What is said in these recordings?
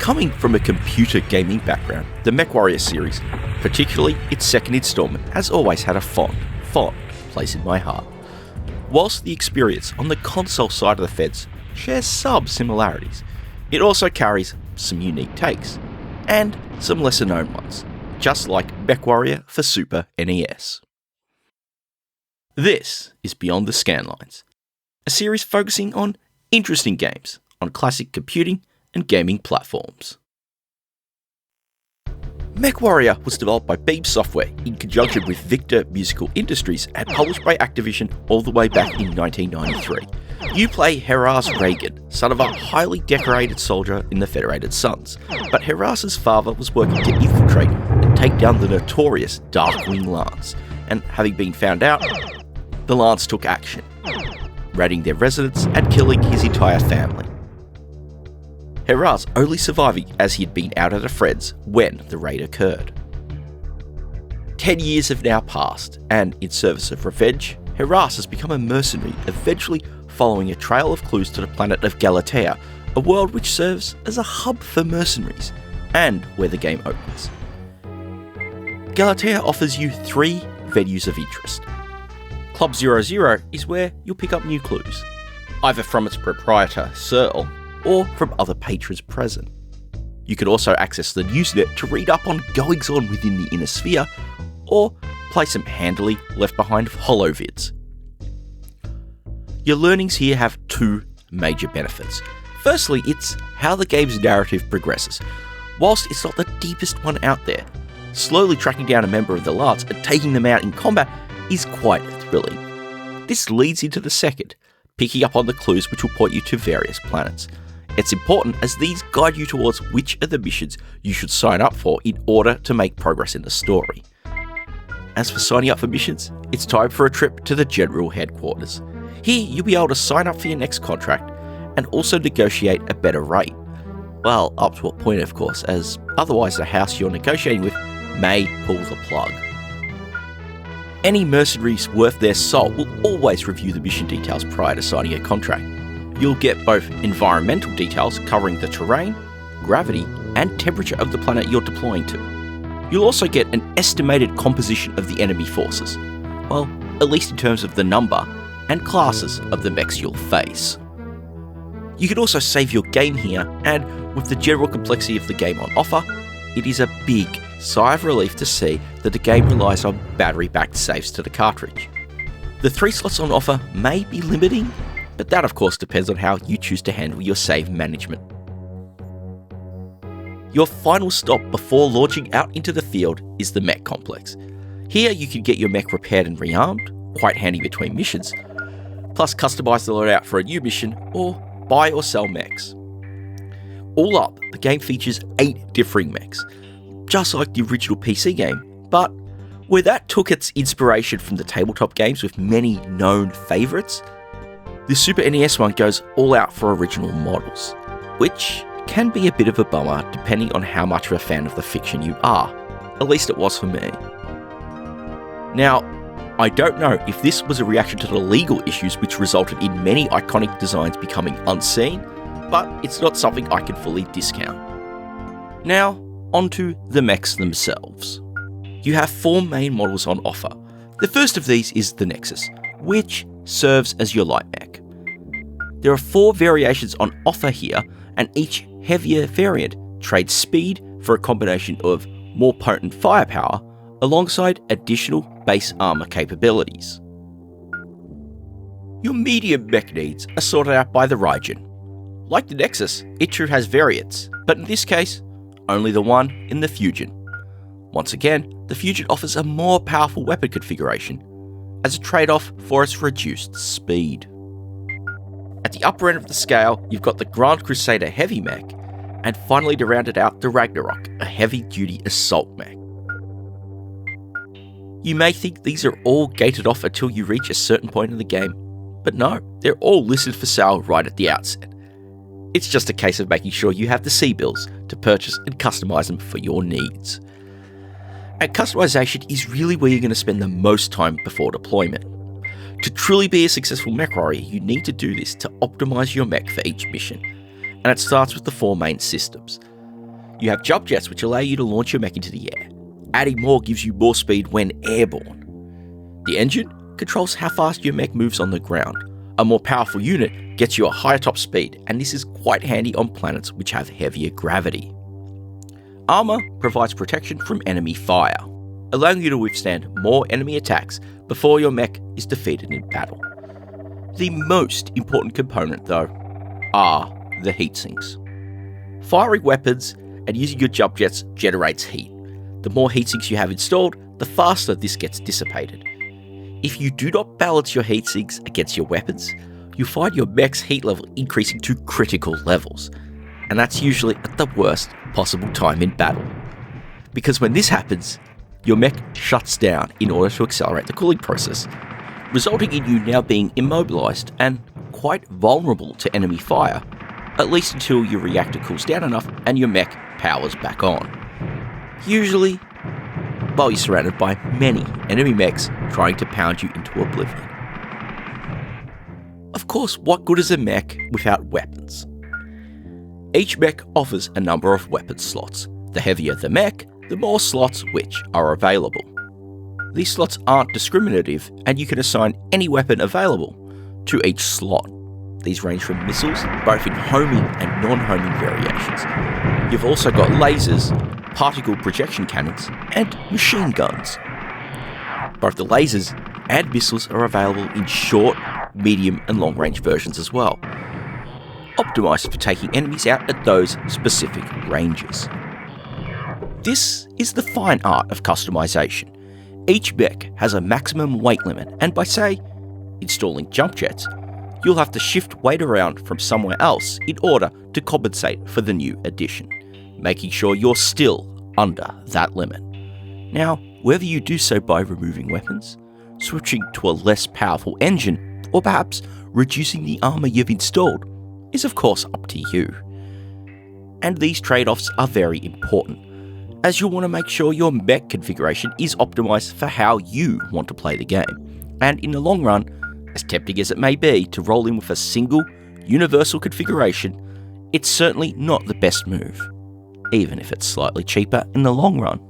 Coming from a computer gaming background, the Mechwarrior series, particularly its second installment, has always had a fond place in my heart. Whilst the experience on the console side of the fence shares some similarities, it also carries some unique takes, and some lesser known ones, just like Mechwarrior for Super NES. This is Beyond The Scanlines, a series focusing on interesting games on classic computing and gaming platforms. Mechwarrior was developed by Peeps Software in conjunction with Victor Musical Industries and published by Activision all the way back in 1993. You play Heras Reagan, son of a highly decorated soldier in the Federated Suns, but Heras' father was working to infiltrate and take down the notorious Darkwing Lance, and having been found out, the Lance took action, raiding their residence and killing his entire family. Heras only surviving as he had been out at a friend's when the raid occurred. 10 years have now passed, and in service of revenge, Heras has become a mercenary, eventually following a trail of clues to the planet of Galatea, a world which serves as a hub for mercenaries, and where the game opens. Galatea offers you 3 venues of interest. Club 00 is where you'll pick up new clues, either from its proprietor, Searle, or from other patrons present. You can also access the Newsnet to read up on goings-on within the inner sphere, or play some handily left behind holovids. Your learnings here have 2 major benefits. Firstly, it's how the game's narrative progresses. Whilst it's not the deepest one out there, slowly tracking down a member of the Lance and taking them out in combat is quite thrilling. This leads into the second, picking up on the clues which will point you to various planets. It's important as these guide you towards which of the missions you should sign up for in order to make progress in the story. As for signing up for missions, it's time for a trip to the General Headquarters. Here you'll be able to sign up for your next contract and also negotiate a better rate. Well, up to a point of course, as otherwise the house you're negotiating with may pull the plug. Any mercenaries worth their salt will always review the mission details prior to signing a contract. You'll get both environmental details covering the terrain, gravity, and temperature of the planet you're deploying to. You'll also get an estimated composition of the enemy forces, well, at least in terms of the number and classes of the mechs you'll face. You can also save your game here, and with the general complexity of the game on offer, it is a big sigh of relief to see that the game relies on battery-backed saves to the cartridge. The 3 slots on offer may be limiting, but that of course depends on how you choose to handle your save management. Your final stop before launching out into the field is the Mech Complex. Here you can get your mech repaired and rearmed, quite handy between missions, plus customise the loadout for a new mission, or buy or sell mechs. All up, the game features 8 differing mechs, just like the original PC game, but where that took its inspiration from the tabletop games with many known favourites, the Super NES one goes all out for original models, which can be a bit of a bummer depending on how much of a fan of the fiction you are. At least it was for me. Now, I don't know if this was a reaction to the legal issues which resulted in many iconic designs becoming unseen, but it's not something I can fully discount. Now, onto the mechs themselves. You have 4 main models on offer. The first of these is the Nexus, which serves as your light mech. There are 4 variations on offer here, and each heavier variant trades speed for a combination of more potent firepower alongside additional base armor capabilities. Your medium mech needs are sorted out by the Raijin. Like the Nexus, it too has variants, but in this case, only the one in the Fusion. Once again, the Fusion offers a more powerful weapon configuration as a trade-off for its reduced speed. At the upper end of the scale, you've got the Grand Crusader Heavy Mech, and finally to round it out, the Ragnarok, a heavy-duty assault mech. You may think these are all gated off until you reach a certain point in the game, but no, they're all listed for sale right at the outset. It's just a case of making sure you have the C-bills to purchase and customise them for your needs. And customization is really where you're going to spend the most time before deployment. To truly be a successful Mechwarrior, you need to do this to optimise your mech for each mission, and it starts with the 4 main systems. You have jump jets, which allow you to launch your mech into the air. Adding more gives you more speed when airborne. The engine controls how fast your mech moves on the ground. A more powerful unit gets you a higher top speed, and this is quite handy on planets which have heavier gravity. Armour provides protection from enemy fire, allowing you to withstand more enemy attacks before your mech is defeated in battle. The most important component, though, are the heatsinks. Firing weapons and using your jump jets generates heat. The more heatsinks you have installed, the faster this gets dissipated. If you do not balance your heatsinks against your weapons, you'll find your mech's heat level increasing to critical levels, and that's usually at the worst possible time in battle. Because when this happens, your mech shuts down in order to accelerate the cooling process, resulting in you now being immobilized and quite vulnerable to enemy fire, at least until your reactor cools down enough and your mech powers back on. Usually, while you're surrounded by many enemy mechs trying to pound you into oblivion. Of course, what good is a mech without weapons? Each mech offers a number of weapon slots. The heavier the mech, the more slots which are available. These slots aren't discriminative, and you can assign any weapon available to each slot. These range from missiles, both in homing and non-homing variations. You've also got lasers, particle projection cannons, and machine guns. Both the lasers and missiles are available in short, medium, and long-range versions as well, optimized for taking enemies out at those specific ranges. This is the fine art of customization. Each mech has a maximum weight limit, and by, say, installing jump jets, you'll have to shift weight around from somewhere else in order to compensate for the new addition, making sure you're still under that limit. Now, whether you do so by removing weapons, switching to a less powerful engine, or perhaps reducing the armor you've installed, is of course up to you. And these trade-offs are very important, as you'll want to make sure your mech configuration is optimized for how you want to play the game. And in the long run, as tempting as it may be to roll in with a single, universal configuration, it's certainly not the best move, even if it's slightly cheaper in the long run.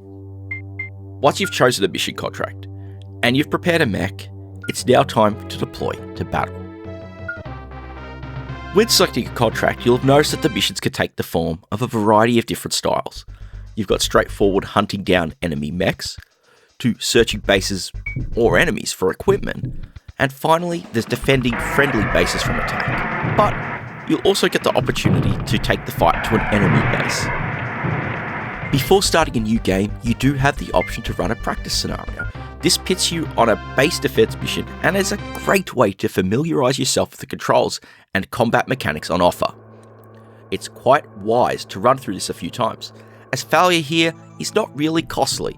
Once you've chosen a mission contract, and you've prepared a mech, it's now time to deploy to battle. When selecting a contract, you'll have noticed that the missions can take the form of a variety of different styles. You've got straightforward hunting down enemy mechs, to searching bases or enemies for equipment, and finally there's defending friendly bases from attack. But you'll also get the opportunity to take the fight to an enemy base. Before starting a new game, you do have the option to run a practice scenario. This pits you on a base defense mission and is a great way to familiarize yourself with the controls and combat mechanics on offer. It's quite wise to run through this a few times, as failure here is not really costly,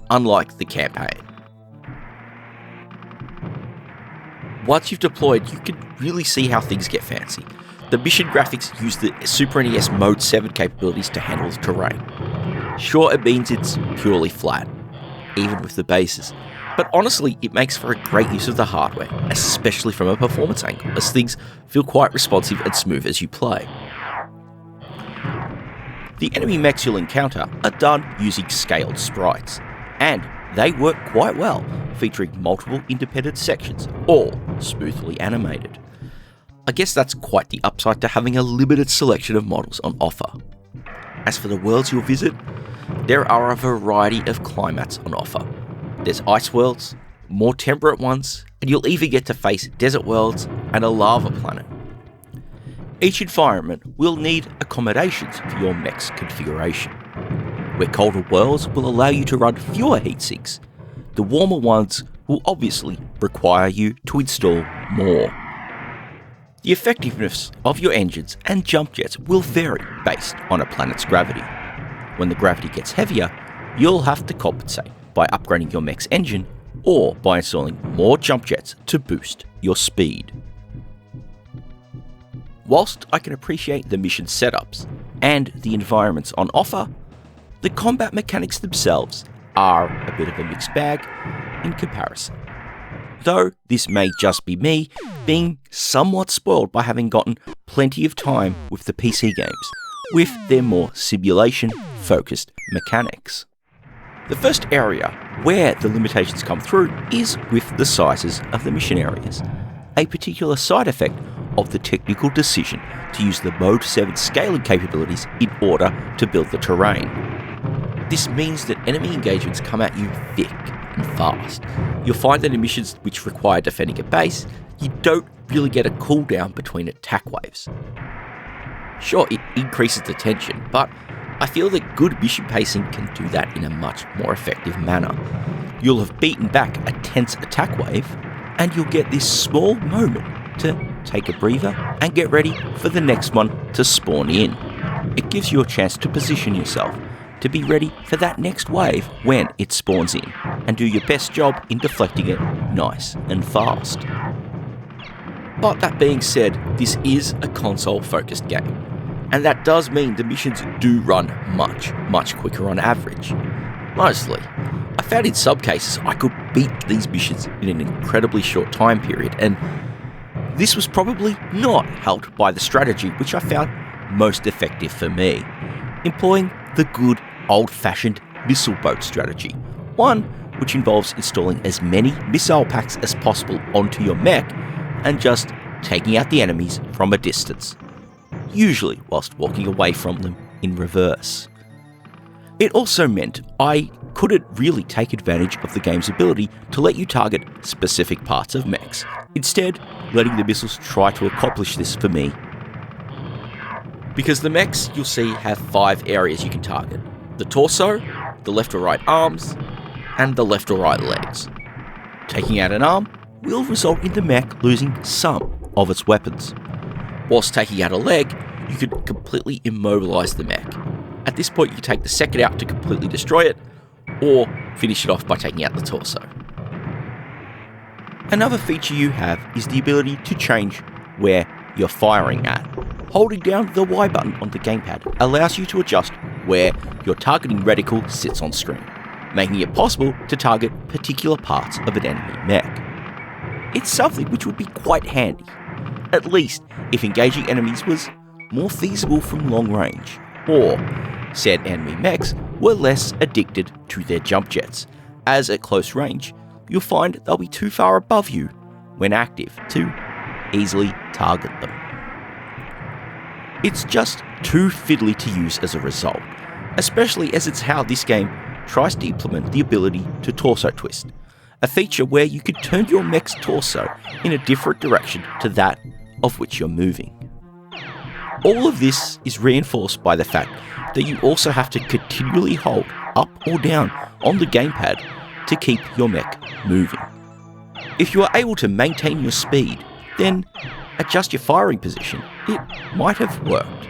unlike the campaign. Once you've deployed, you can really see how things get fancy. The mission graphics use the Super NES Mode 7 capabilities to handle the terrain. Sure, it means it's purely flat, even with the bases, but honestly it makes for a great use of the hardware, especially from a performance angle, as things feel quite responsive and smooth as you play. The enemy mechs you'll encounter are done using scaled sprites, and they work quite well, featuring multiple independent sections, all smoothly animated. I guess that's quite the upside to having a limited selection of models on offer. As for the worlds you'll visit, there are a variety of climates on offer. There's ice worlds, more temperate ones, and you'll even get to face desert worlds and a lava planet. Each environment will need accommodations for your mech's configuration. Where colder worlds will allow you to run fewer heatsinks, the warmer ones will obviously require you to install more. The effectiveness of your engines and jump jets will vary based on a planet's gravity. When the gravity gets heavier, you'll have to compensate by upgrading your mech's engine or by installing more jump jets to boost your speed. Whilst I can appreciate the mission setups and the environments on offer, the combat mechanics themselves are a bit of a mixed bag in comparison. Though this may just be me being somewhat spoiled by having gotten plenty of time with the PC games, with their more simulation-focused mechanics. The first area where the limitations come through is with the sizes of the mission areas, a particular side effect of the technical decision to use the Mode 7 scaling capabilities in order to build the terrain. This means that enemy engagements come at you thick and fast. You'll find that in missions which require defending a base, you don't really get a cooldown between attack waves. Sure, it increases the tension, but I feel that good mission pacing can do that in a much more effective manner. You'll have beaten back a tense attack wave, and you'll get this small moment to take a breather and get ready for the next one to spawn in. It gives you a chance to position yourself to be ready for that next wave when it spawns in, and do your best job in deflecting it nice and fast. But that being said, this is a console-focused game, and that does mean the missions do run much quicker on average. Mostly, I found in some cases I could beat these missions in an incredibly short time period, and this was probably not helped by the strategy which I found most effective for me, employing the good old-fashioned missile boat strategy, one which involves installing as many missile packs as possible onto your mech and just taking out the enemies from a distance, usually whilst walking away from them in reverse. It also meant I couldn't really take advantage of the game's ability to let you target specific parts of mechs, instead letting the missiles try to accomplish this for me. Because the mechs, you'll see, have 5 areas you can target: the torso, the left or right arms, and the left or right legs. Taking out an arm will result in the mech losing some of its weapons. Whilst taking out a leg, you could completely immobilize the mech. At this point, you take the second out to completely destroy it, or finish it off by taking out the torso. Another feature you have is the ability to change where you're firing at. Holding down the Y button on the gamepad allows you to adjust where your targeting reticle sits on screen, making it possible to target particular parts of an enemy mech. It's something which would be quite handy, at least if engaging enemies was more feasible from long range, or said enemy mechs were less addicted to their jump jets, as at close range, you'll find they'll be too far above you when active to easily target them. It's just too fiddly to use as a result, especially as it's how this game tries to implement the ability to torso twist, a feature where you could turn your mech's torso in a different direction to that of which you're moving. All of this is reinforced by the fact that you also have to continually hold up or down on the gamepad to keep your mech moving. If you are able to maintain your speed, then adjust your firing position. It might have worked,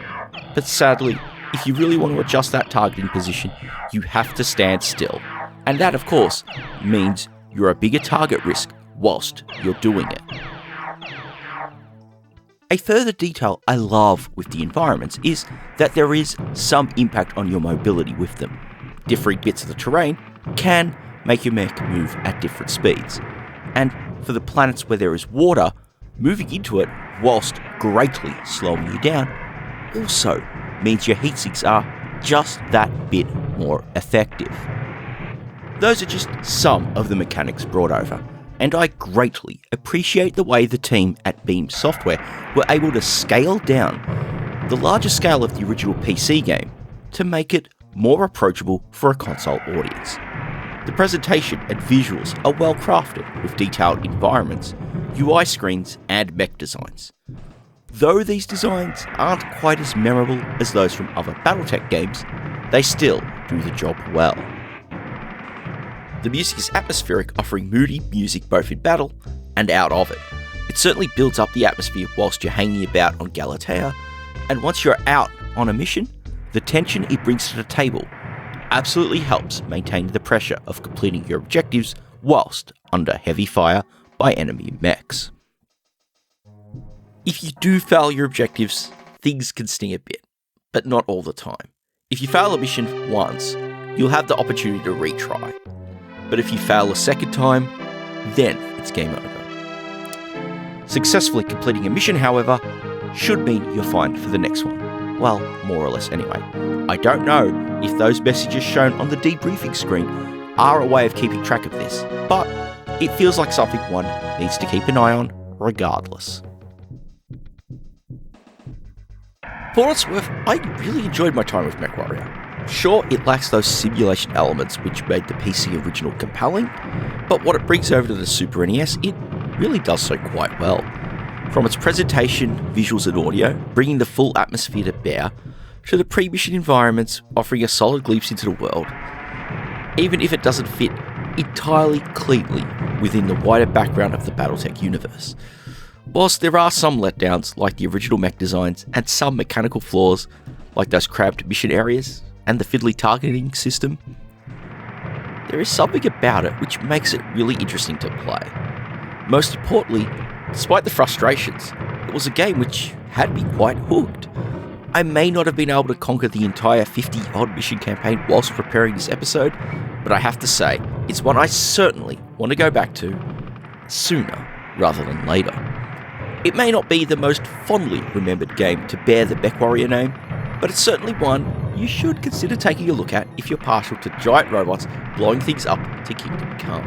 but sadly, if you really want to adjust that targeting position, you have to stand still, and that of course means you're a bigger target risk whilst you're doing it. A further detail I love with the environments is that there is some impact on your mobility with them. Differing bits of the terrain can make your mech move at different speeds, and for the planets where there is water, moving into it whilst greatly slowing you down also means your heatsinks are just that bit more effective. Those are just some of the mechanics brought over, and I greatly appreciate the way the team at Beam Software were able to scale down the larger scale of the original PC game to make it more approachable for a console audience. The presentation and visuals are well crafted with detailed environments, UI screens, and mech designs. Though these designs aren't quite as memorable as those from other Battletech games, they still do the job well. The music is atmospheric, offering moody music both in battle and out of it. It certainly builds up the atmosphere whilst you're hanging about on Galatea, and once you're out on a mission, the tension it brings to the table absolutely helps maintain the pressure of completing your objectives whilst under heavy fire by enemy mechs. If you do fail your objectives, things can sting a bit, but not all the time. If you fail a mission once, you'll have the opportunity to retry. But if you fail a second time, then it's game over. Successfully completing a mission, however, should mean you're fine for the next one. Well, more or less anyway. I don't know if those messages shown on the debriefing screen are a way of keeping track of this, but it feels like something one needs to keep an eye on regardless. For what it's worth, I really enjoyed my time with Mechwarrior. Sure, it lacks those simulation elements which made the PC original compelling, but what it brings over to the Super NES, it really does so quite well. From its presentation, visuals and audio, bringing the full atmosphere to bear, to the pre-mission environments offering a solid glimpse into the world, even if it doesn't fit entirely cleanly within the wider background of the Battletech universe. Whilst there are some letdowns like the original mech designs and some mechanical flaws like those cramped mission areas and the fiddly targeting system, there is something about it which makes it really interesting to play. Most importantly, despite the frustrations, it was a game which had me quite hooked. I may not have been able to conquer the entire 50-odd mission campaign whilst preparing this episode, but I have to say, it's one I certainly want to go back to sooner rather than later. It may not be the most fondly remembered game to bear the Mechwarrior name, but it's certainly one you should consider taking a look at if you're partial to giant robots blowing things up to Kingdom Come.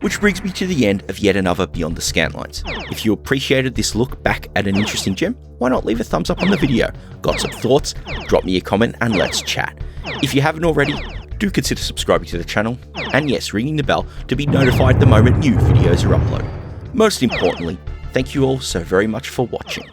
Which brings me to the end of yet another Beyond The Scanlines. If you appreciated this look back at an interesting gem, why not leave a thumbs up on the video? Got some thoughts? Drop me a comment and let's chat. If you haven't already, do consider subscribing to the channel, and yes, ringing the bell to be notified the moment new videos are uploaded. Most importantly, thank you all so very much for watching.